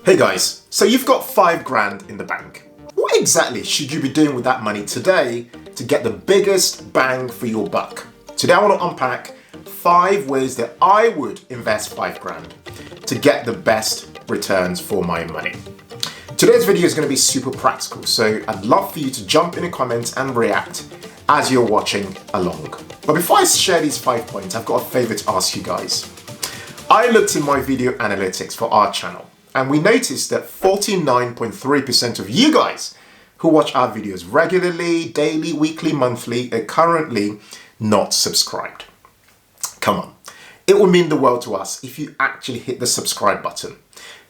Hey guys, so you've got £5 in the bank. What exactly should you be doing with that money today to get the biggest bang for your buck? Today I want to unpack 5 ways that I would invest £5 to get the best returns for my money. Today's video is going to be super practical, so I'd love for you to jump in the comments and react as you're watching along. But before I share these 5 points, I've got a favor to ask you guys. I looked in my video analytics for our channel, and we noticed that 49.3% of you guys who watch our videos regularly, daily, weekly, monthly are currently not subscribed. Come on. It would mean the world to us if you actually hit the subscribe button.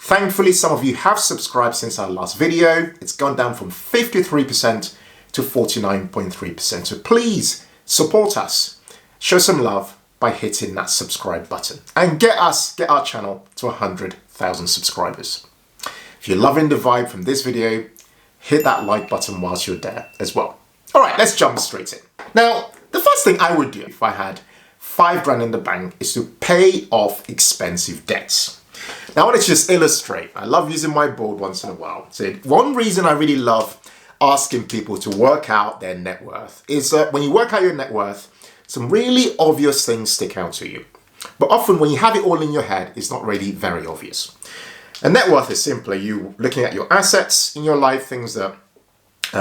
Thankfully, some of you have subscribed since our last video. It's gone down from 53% to 49.3%. So please support us. Show some love by hitting that subscribe button and get our channel to 100,000 subscribers. If you're loving the vibe from this video, hit that like button whilst you're there as well. All right, let's jump straight in. Now, the first thing I would do if I had £5 in the bank is to pay off expensive debts. Now, I want to just illustrate. I love using my board once in a while. So one reason I really love asking people to work out their net worth is that when you work out your net worth, some really obvious things stick out to you. But often when you have it all in your head, it's not really very obvious. And net worth is simply you looking at your assets in your life, things that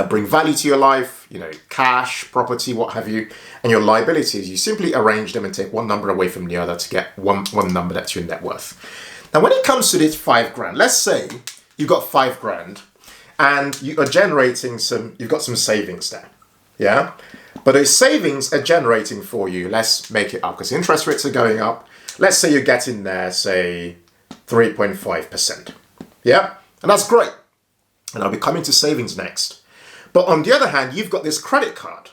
bring value to your life, cash, property, what have you, and your liabilities. You simply arrange them and take one number away from the other to get one number that's your net worth. Now, when it comes to this £5, let's say you've got £5 and you are generating you've got some savings there, yeah? But those savings are generating for you, let's make it up because interest rates are going up. Let's say you're getting there, say 3.5%, yeah? And that's great. And I'll be coming to savings next. But on the other hand, you've got this credit card,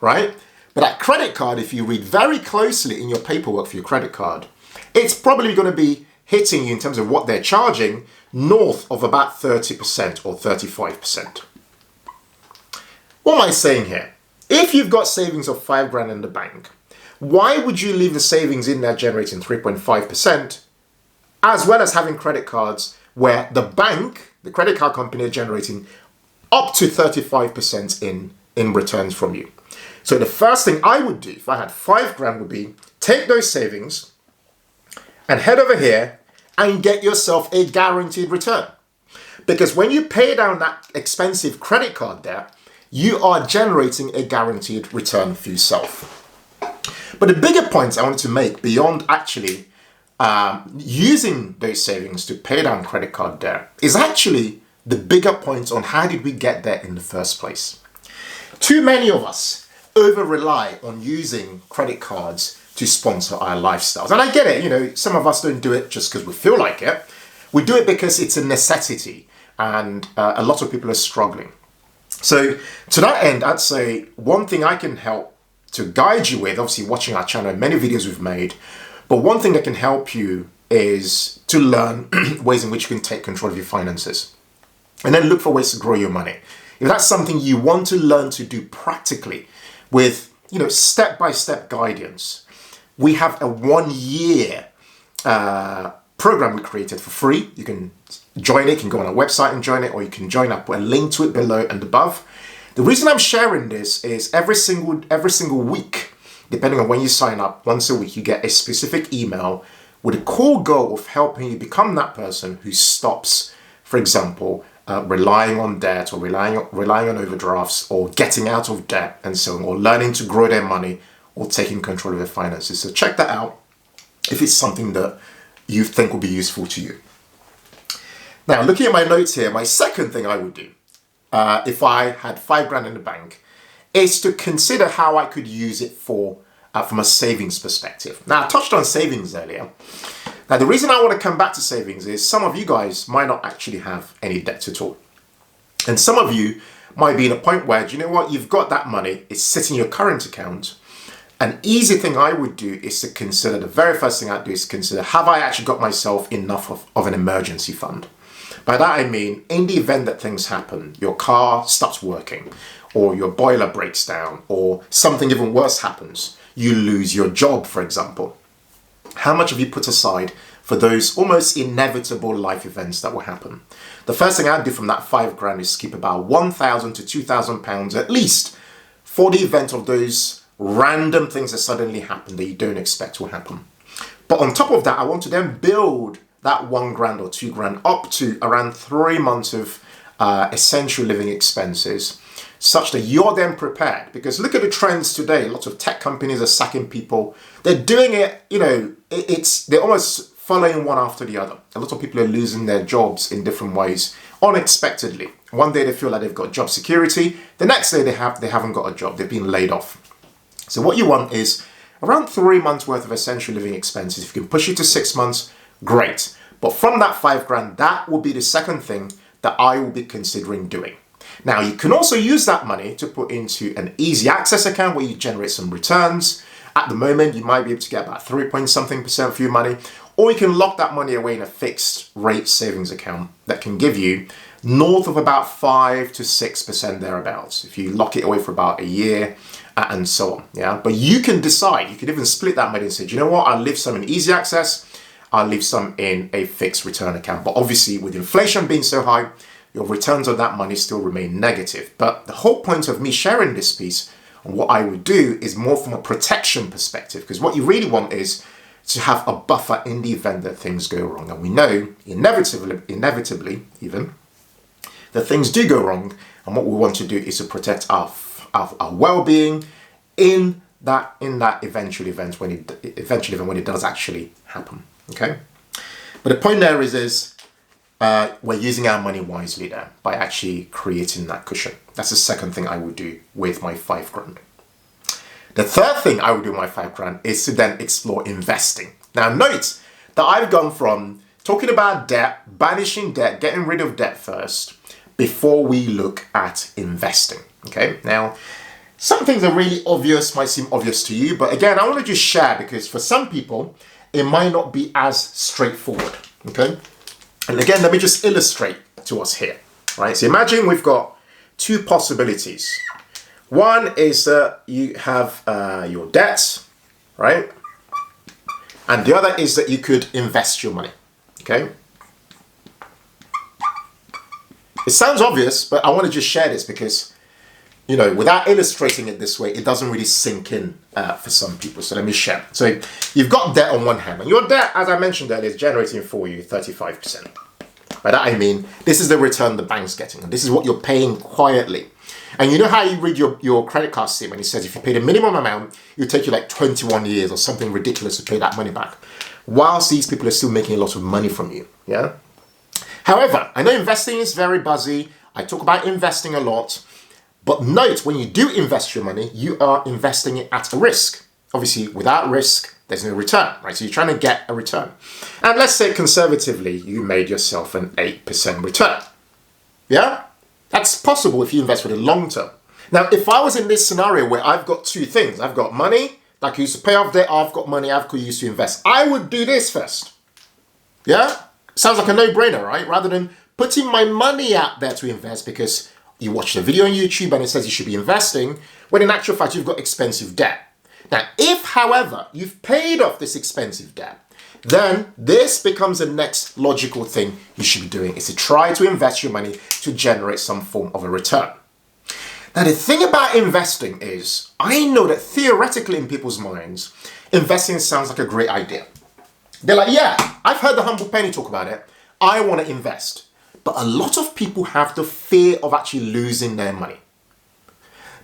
right? But that credit card, if you read very closely in your paperwork for your credit card, it's probably going to be hitting you in terms of what they're charging north of about 30% or 35%. What am I saying here? If you've got savings of £5 in the bank, why would you leave the savings in there generating 3.5%, as well as having credit cards where the bank, the credit card company, are generating up to 35% in returns from you? So the first thing I would do if I had £5 would be take those savings and head over here and get yourself a guaranteed return. Because when you pay down that expensive credit card debt, you are generating a guaranteed return for yourself. But the bigger point I wanted to make beyond actually using those savings to pay down credit card debt is actually the bigger point on how did we get there in the first place. Too many of us over-rely on using credit cards to sponsor our lifestyles. And I get it, some of us don't do it just because we feel like it. We do it because it's a necessity and a lot of people are struggling. So to that end, I'd say one thing I can help to guide you with, obviously watching our channel, many videos we've made, but one thing that can help you is to learn ways in which you can take control of your finances and then look for ways to grow your money. If that's something you want to learn to do practically with, step-by-step guidance, we have a 1-year program we created for free. You can join it, you can go on our website and join it, or you can join up. Put a link to it below and above. The reason I'm sharing this is every single week, depending on when you sign up, once a week you get a specific email with a core goal of helping you become that person who stops, for example, relying on debt or relying on overdrafts or getting out of debt and so on, or learning to grow their money or taking control of their finances. So check that out if it's something that you think will be useful to you. Now, looking at my notes here, my second thing I would do if I had £5 in the bank is to consider how I could use it from a savings perspective. Now, I touched on savings earlier. Now, the reason I want to come back to savings is some of you guys might not actually have any debt at all. And some of you might be in a point where, do you know what, you've got that money, it's sitting in your current account. An easy thing I would do is to consider, the very first thing I'd do is consider, have I actually got myself enough of an emergency fund? By that I mean, in the event that things happen, your car stops working, or your boiler breaks down, or something even worse happens, you lose your job, for example. How much have you put aside for those almost inevitable life events that will happen. The first thing I'd do from that £5 is keep about £1,000 to £2,000 at least for the event of those random things that suddenly happen that you don't expect will happen. But on top of that, I want to then build that £1,000 or £2,000 up to around 3 months of essential living expenses, such that you're then prepared. Because look at the trends today. Lots of tech companies are sacking people. They're doing it, they're almost following one after the other. A lot of people are losing their jobs in different ways, unexpectedly. One day they feel like they've got job security. The next day they haven't got a job. They've been laid off. So what you want is around 3 months worth of essential living expenses. If you can push it to 6 months, great. But from that £5,000, that will be the second thing that I will be considering doing. Now, you can also use that money to put into an easy access account where you generate some returns. At the moment, you might be able to get about 3-point-something% for your money, or you can lock that money away in a fixed rate savings account that can give you north of about 5 to 6% thereabouts if you lock it away for about a year and so on. Yeah, but you can decide. You can even split that money and say, do you know what? I'll leave some in easy access. I'll leave some in a fixed return account. But obviously, with inflation being so high, your returns on that money still remain negative. But the whole point of me sharing this piece on what I would do is more from a protection perspective, because what you really want is to have a buffer in the event that things go wrong. And we know inevitably even that things do go wrong. And what we want to do is to protect our well-being in that eventual event when it does actually happen. Okay, but the point there is we're using our money wisely there by actually creating that cushion. That's the second thing I would do with my £5,000. The third thing I would do with my £5,000 is to then explore investing. Now note that I've gone from talking about debt, banishing debt, getting rid of debt first, before we look at investing. Okay, now some things are really obvious, might seem obvious to you, but again, I want to just share because for some people, it might not be as straightforward. Okay, and again, let me just illustrate to us here, right? So imagine we've got two possibilities. One is that you have your debts, right? And the other is that you could invest your money, okay? It sounds obvious, but I want to just share this because, without illustrating it this way, it doesn't really sink in for some people. So let me share. So you've got debt on one hand, and your debt, as I mentioned earlier, is generating for you 35%. By that I mean, this is the return the bank's getting, and this is what you're paying quietly. And you know how you read your credit card statement, it says if you pay the minimum amount, it'll take you like 21 years or something ridiculous to pay that money back, whilst these people are still making a lot of money from you, yeah? However, I know investing is very buzzy. I talk about investing a lot, but note when you do invest your money, you are investing it at a risk. Obviously, without risk, there's no return, right? So you're trying to get a return. And let's say conservatively, you made yourself an 8% return, yeah? That's possible if you invest for the long term. Now, if I was in this scenario where I've got two things, I've got money that I could use to pay off debt, I've got money I could use to invest, I would do this first. Yeah? Sounds like a no-brainer, right? Rather than putting my money out there to invest because you watch the video on YouTube and it says you should be investing, when in actual fact, you've got expensive debt. Now, if, however, you've paid off this expensive debt, then this becomes the next logical thing you should be doing, is to try to invest your money to generate some form of a return. Now, the thing about investing is, I know that theoretically in people's minds, investing sounds like a great idea. They're like, yeah, I've heard the Humble Penny talk about it. I want to invest. But a lot of people have the fear of actually losing their money.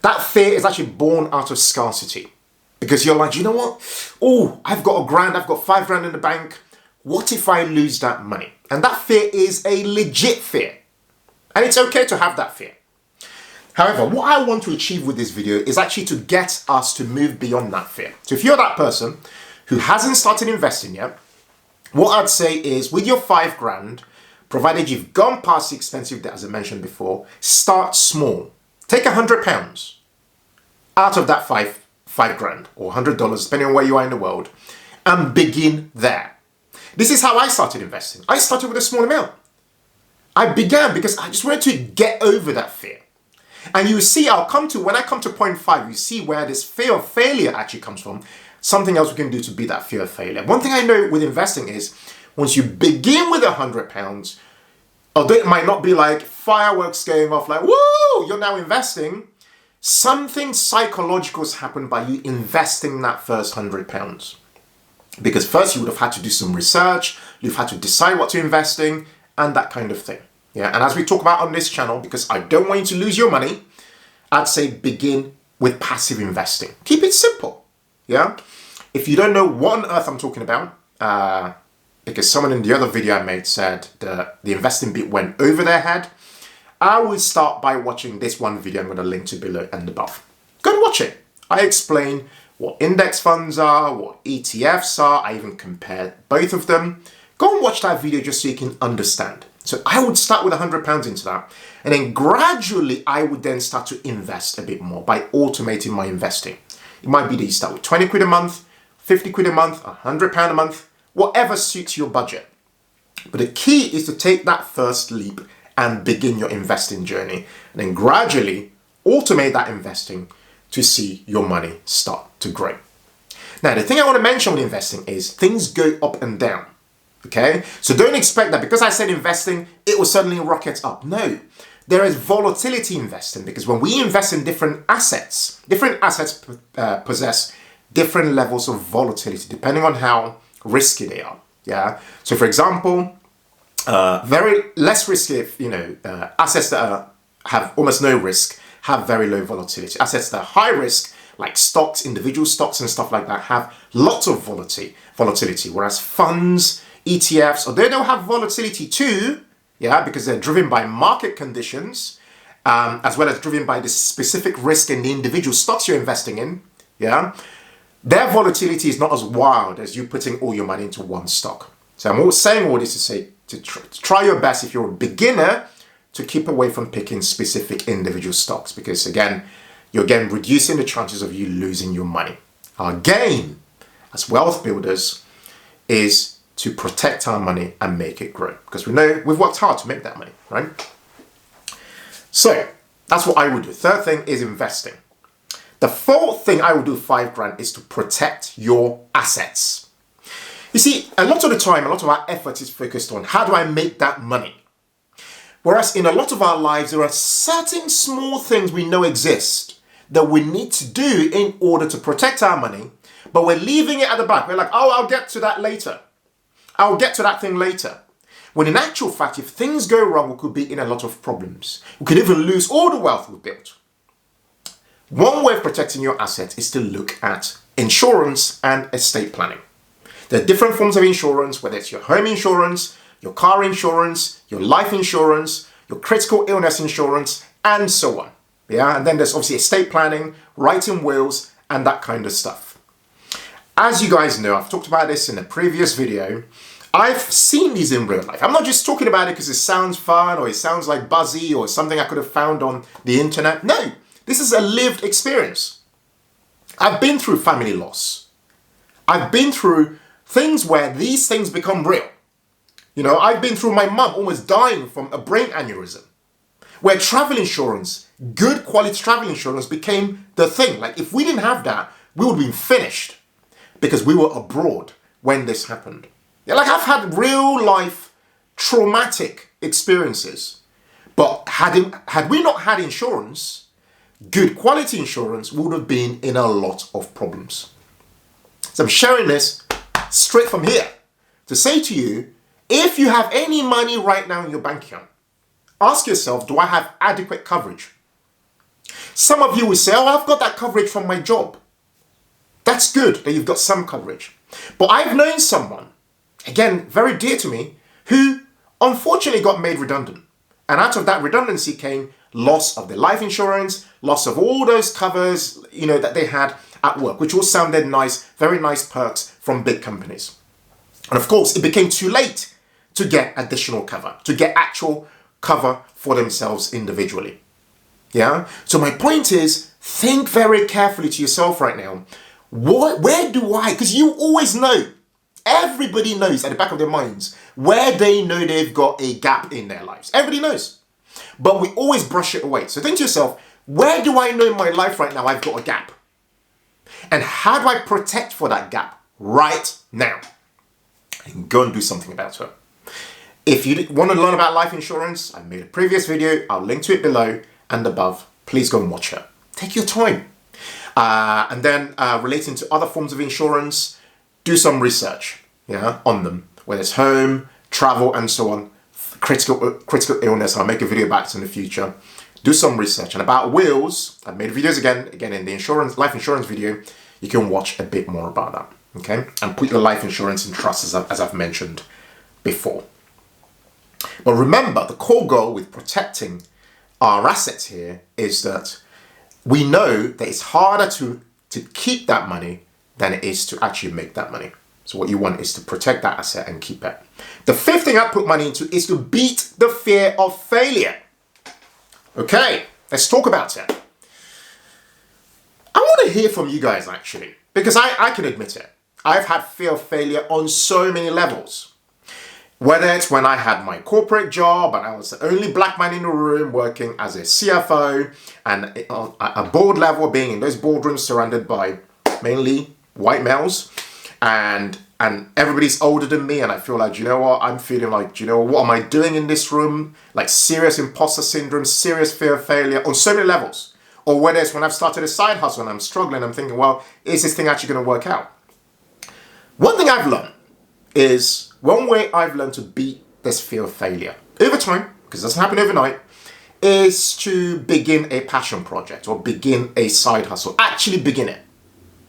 That fear is actually born out of scarcity. Because you're like, you know what? Oh, I've got £1,000, I've got £5,000 in the bank. What if I lose that money? And that fear is a legit fear. And it's okay to have that fear. However, what I want to achieve with this video is actually to get us to move beyond that fear. So if you're that person who hasn't started investing yet, what I'd say is with your £5,000, provided you've gone past the expensive debt, as I mentioned before, start small. Take £100 out of that £5,000 or $100, depending on where you are in the world, and begin there. This is how I started investing. I started with a small amount. I began because I just wanted to get over that fear. And you see, when I come to point 5, you see where this fear of failure actually comes from. Something else we can do to beat that fear of failure. One thing I know with investing is once you begin with £100, although it might not be like fireworks going off like, woo, you're now investing, something psychological has happened by you investing that first £100. Because first you would have had to do some research, you've had to decide what to invest in, and that kind of thing. Yeah, and as we talk about on this channel, because I don't want you to lose your money, I'd say begin with passive investing. Keep it simple. Yeah. If you don't know what on earth I'm talking about, because someone in the other video I made said the investing bit went over their head, I will start by watching this one video I'm going to link to below and above. Go and watch it. I explain what index funds are, what ETFs are. I even compare both of them. Go and watch that video just so you can understand. So I would start with £100 into that. And then gradually I would then start to invest a bit more by automating my investing. It might be that you start with 20 quid a month, 50 quid a month, £100 a month, whatever suits your budget. But the key is to take that first leap and begin your investing journey. And then gradually automate that investing to see your money start to grow. Now, the thing I want to mention with investing is things go up and down. Okay, so don't expect that because I said investing, it will suddenly rocket up. No, there is volatility investing because when we invest in different assets possess different levels of volatility depending on how risky they are. Yeah, so for example, very less risky, assets that have almost no risk have very low volatility. Assets that are high risk, like stocks, individual stocks and stuff like that, have lots of volatility, whereas funds, ETFs, although they'll have volatility too, yeah, because they're driven by market conditions, as well as driven by the specific risk in the individual stocks you're investing in, yeah, their volatility is not as wild as you putting all your money into one stock. So I'm always saying all this to say, to try your best if you're a beginner to keep away from picking specific individual stocks, because again, you're reducing the chances of you losing your money. Our game as wealth builders is to protect our money and make it grow, because we know we've worked hard to make that money, right? So that's what I would do. Third thing is investing. The fourth thing I would do, £5 is to protect your assets. You see, a lot of the time, a lot of our effort is focused on how do I make that money? Whereas in a lot of our lives, there are certain small things we know exist that we need to do in order to protect our money, but we're leaving it at the back. We're like, oh, I'll get to that later. I'll get to that thing later. When in actual fact, if things go wrong, we could be in a lot of problems. We could even lose all the wealth we've built. One way of protecting your assets is to look at insurance and estate planning. There are different forms of insurance, whether it's your home insurance, your car insurance, your life insurance, your critical illness insurance, and so on. Yeah, and then there's obviously estate planning, writing wills, and that kind of stuff. As you guys know, I've talked about this in a previous video. I've seen these in real life. I'm not just talking about it because it sounds fun or it sounds like buzzy or something I could have found on the internet. No, this is a lived experience. I've been through family loss. I've been through things where these things become real. I've been through my mum almost dying from a brain aneurysm, where travel insurance, good quality travel insurance became the thing. Like if we didn't have that, we would have been finished because we were abroad when this happened. Yeah, like I've had real life traumatic experiences, but had we not had insurance, good quality insurance, we would have been in a lot of problems. So I'm sharing this straight from here to say to you, if you have any money right now in your bank account, ask yourself, do I have adequate coverage? Some of you will say, oh, I've got that coverage from my job. That's good that you've got some coverage. But I've known someone, again, very dear to me, who unfortunately got made redundant. And out of that redundancy came loss of their life insurance, loss of all those covers, that they had at work, which all sounded nice, very nice perks from big companies. And of course, it became too late to get additional cover, to get actual cover for themselves individually. Yeah? So my point is, think very carefully to yourself right now. Where do I, because you always know, everybody knows at the back of their minds where they know they've got a gap in their lives. Everybody knows. But we always brush it away. So think to yourself, where do I know in my life right now I've got a gap? And how do I protect for that gap right now? and go and do something about it. If you want to learn about life insurance, I made a previous video. I'll link to it below and above. Please go and watch it. Take your time. And then relating to other forms of insurance, do some research on them, whether it's home, travel, and so on. Critical illness, I'll make a video about it in the future. Do some research. And about wills, I've made videos again in the life insurance video. You can watch a bit more about that, okay? And put your life insurance in trust, as I've mentioned before. But remember, the core goal with protecting our assets here is that we know that it's harder to keep that money than it is to actually make that money. So what you want is to protect that asset and keep it. The fifth thing I put money into is to beat the fear of failure. Okay, let's talk about it. I want to hear from you guys actually, because I can admit it. I've had fear of failure on so many levels. Whether it's when I had my corporate job and I was the only black man in the room working as a CFO and at a board level, being in those boardrooms surrounded by mainly white males, and everybody's older than me, and I feel like, you know what, I'm feeling like, you know, what am I doing in this room? Like serious imposter syndrome, serious fear of failure on so many levels. Or whether it's when I've started a side hustle and I'm struggling, I'm thinking, well, is this thing actually going to work out? One thing I've learned is, one way I've learned to beat this fear of failure over time, because it doesn't happen overnight, is to begin a passion project or begin a side hustle. Actually begin it.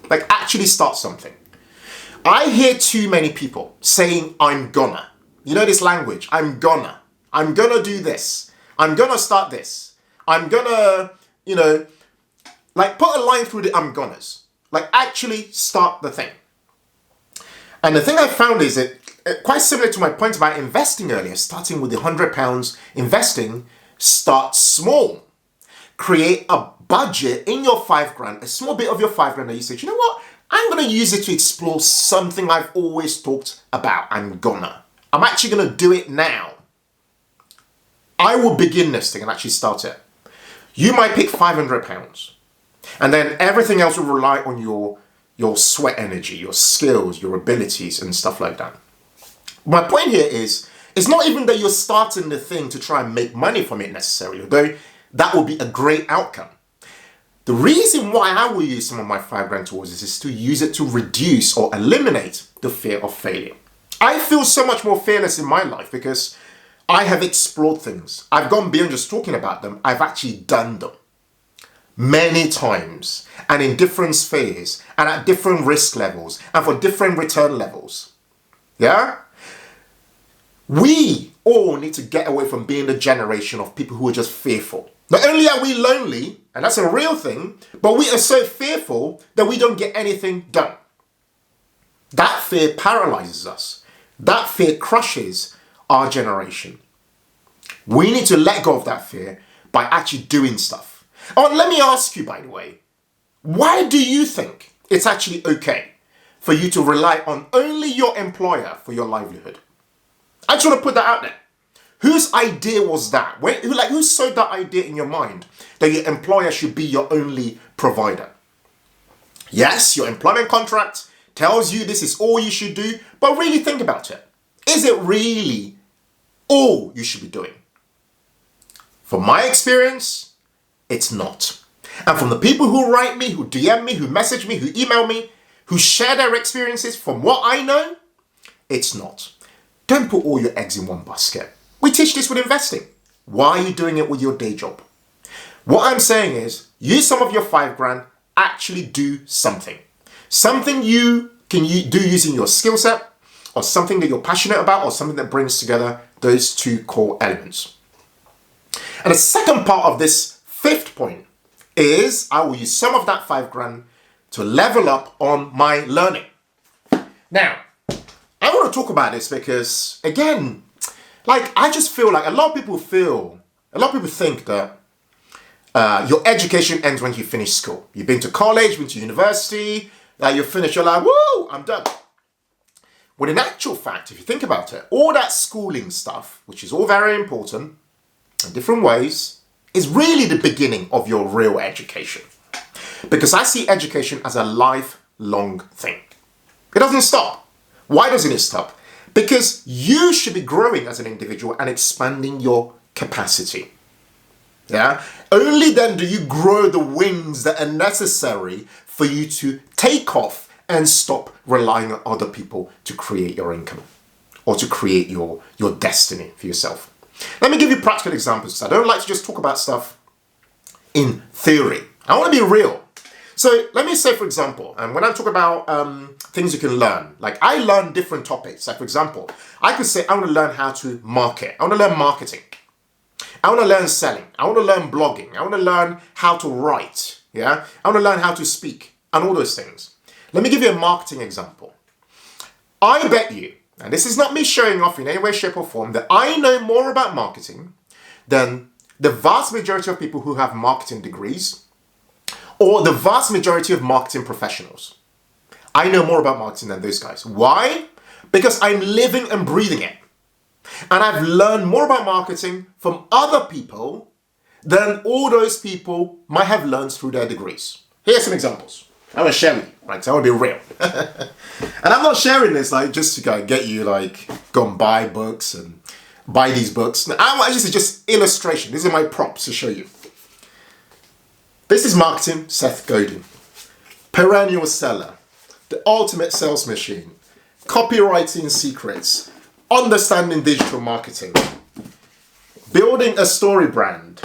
Like actually start something. I hear too many people saying, I'm gonna. You know this language, I'm gonna do this. I'm gonna start this. I'm gonna, you know, like put a line through the I'm gonnas. Like actually start the thing. And the thing I found is that quite similar to my point about investing earlier, starting with the £100 investing, start small. Create a budget in your £5,000, a small bit of your £5,000 that you say, you know what? I'm going to use it to explore something I've always talked about. I'm actually going to do it now. I will begin this thing and actually start it. You might pick £500 and then everything else will rely on your sweat energy, your skills, your abilities and stuff like that. My point here is, it's not even that you're starting the thing to try and make money from it necessarily, although that would be a great outcome. The reason why I will use some of my £5,000 towards this is to use it to reduce or eliminate the fear of failure. I feel so much more fearless in my life because I have explored things. I've gone beyond just talking about them. I've actually done them many times and in different spheres and at different risk levels and for different return levels. Yeah? We all need to get away from being the generation of people who are just fearful. Not only are we lonely, and that's a real thing, but we are so fearful that we don't get anything done. That fear paralyzes us. That fear crushes our generation. We need to let go of that fear by actually doing stuff. Oh, and let me ask you, by the way, why do you think it's actually okay for you to rely on only your employer for your livelihood? I just want to put that out there. Whose idea was that? Who sowed that idea in your mind that your employer should be your only provider? Yes, your employment contract tells you this is all you should do, but really think about it. Is it really all you should be doing? From my experience, it's not. And from the people who write me, who DM me, who message me, who email me, who share their experiences, from what I know, it's not. Don't put all your eggs in one basket. We teach this with investing. Why are you doing it with your day job? What I'm saying is, use some of your £5,000, actually do something. Something you can do using your skill set, or something that you're passionate about, or something that brings together those two core elements. And the second part of this fifth point is, I will use some of that £5,000 to level up on my learning. Now, I want to talk about this because, again, I just feel like a lot of people think that your education ends when you finish school. You've been to college, been to university, you're finished, you're like, woo, I'm done. When in actual fact, if you think about it, all that schooling stuff, which is all very important in different ways, is really the beginning of your real education. Because I see education as a lifelong thing. It doesn't stop. Why doesn't it stop? Because you should be growing as an individual and expanding your capacity. Yeah? Only then do you grow the wings that are necessary for you to take off and stop relying on other people to create your income or to create your destiny for yourself. Let me give you practical examples. I don't like to just talk about stuff in theory. I want to be real. So let me say, for example, and when I talk about things you can learn, like I learn different topics. Like for example, I could say I want to learn how to market. I want to learn marketing. I want to learn selling. I want to learn blogging. I want to learn how to write. Yeah. I want to learn how to speak and all those things. Let me give you a marketing example. I bet you, and this is not me showing off in any way, shape or form, that I know more about marketing than the vast majority of people who have marketing degrees or the vast majority of marketing professionals. I know more about marketing than those guys. Why? Because I'm living and breathing it. And I've learned more about marketing from other people than all those people might have learned through their degrees. Here's some examples. I want to share with you, right? So I want to be real. And I'm not sharing this like just to get you like go and buy books and buy these books. This is just illustration. These are my props to show you. This is marketing, Seth Godin. Perennial seller, the ultimate sales machine, copywriting secrets, understanding digital marketing, building a story brand,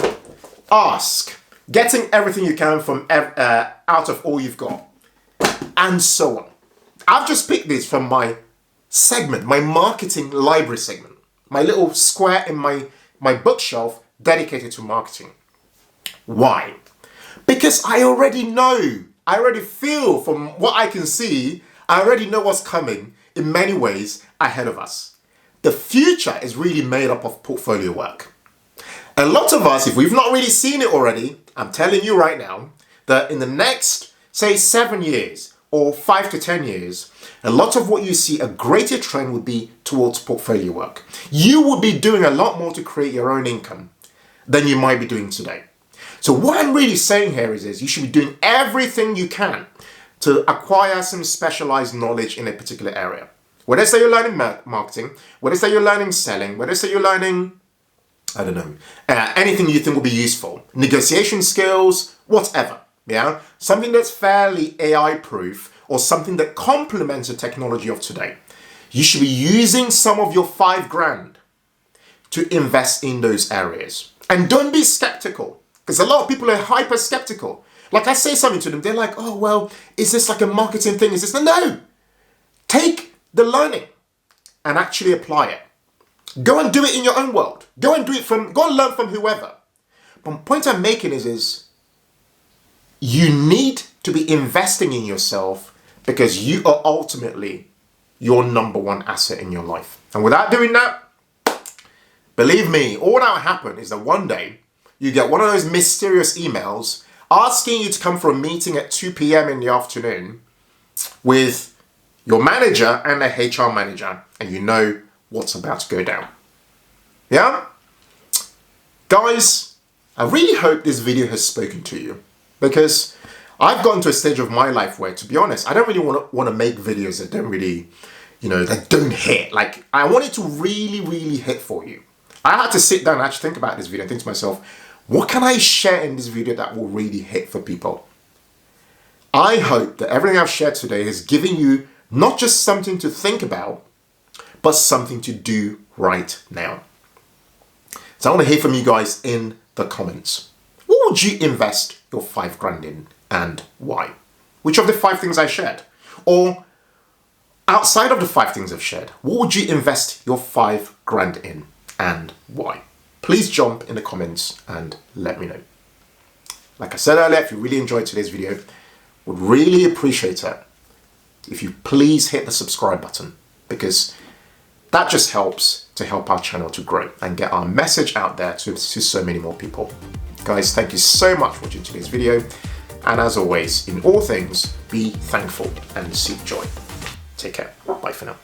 ask, getting everything you can from out of all you've got, and so on. I've just picked this from my segment, my marketing library segment, my little square in my bookshelf dedicated to marketing. Why? Because I already know, I already feel from what I can see, I already know what's coming in many ways ahead of us. The future is really made up of portfolio work. A lot of us, if we've not really seen it already, I'm telling you right now, that in the next, say 7 years or 5 to 10 years, a lot of what you see, a greater trend would be towards portfolio work. You would be doing a lot more to create your own income than you might be doing today. So what I'm really saying here is you should be doing everything you can to acquire some specialized knowledge in a particular area. Whether it's that you're learning marketing, whether it's that you're learning selling, whether it's that you're learning, I don't know, anything you think will be useful, negotiation skills, whatever, yeah? Something that's fairly AI proof or something that complements the technology of today. You should be using some of your $5,000 to invest in those areas. And don't be skeptical, because a lot of people are hyper skeptical. Like I say something to them, they're like, oh, well, is this like a marketing thing? Is this? No. Take the learning and actually apply it. Go and do it in your own world. Go and learn from whoever. But the point I'm making is you need to be investing in yourself because you are ultimately your number one asset in your life. And without doing that, believe me, all that will happen is that one day you get one of those mysterious emails asking you to come for a meeting at 2 p.m. in the afternoon with your manager and a HR manager, and you know what's about to go down. Yeah? Guys, I really hope this video has spoken to you, because I've gotten to a stage of my life where, to be honest, I don't really want to make videos that don't really, that don't hit. Like, I want it to really, really hit for you. I had to sit down and actually think about this video and think to myself, what can I share in this video that will really hit for people? I hope that everything I've shared today has given you not just something to think about, but something to do right now. So I want to hear from you guys in the comments. What would you invest your $5,000 in and why? Which of the 5 things I shared? Or outside of the 5 things I've shared, what would you invest your $5,000 in and why? Please jump in the comments and let me know. Like I said earlier, if you really enjoyed today's video, would really appreciate it if you please hit the subscribe button, because that just helps to help our channel to grow and get our message out there to so many more people. Guys, thank you so much for watching today's video. And as always, in all things, be thankful and seek joy. Take care. Bye for now.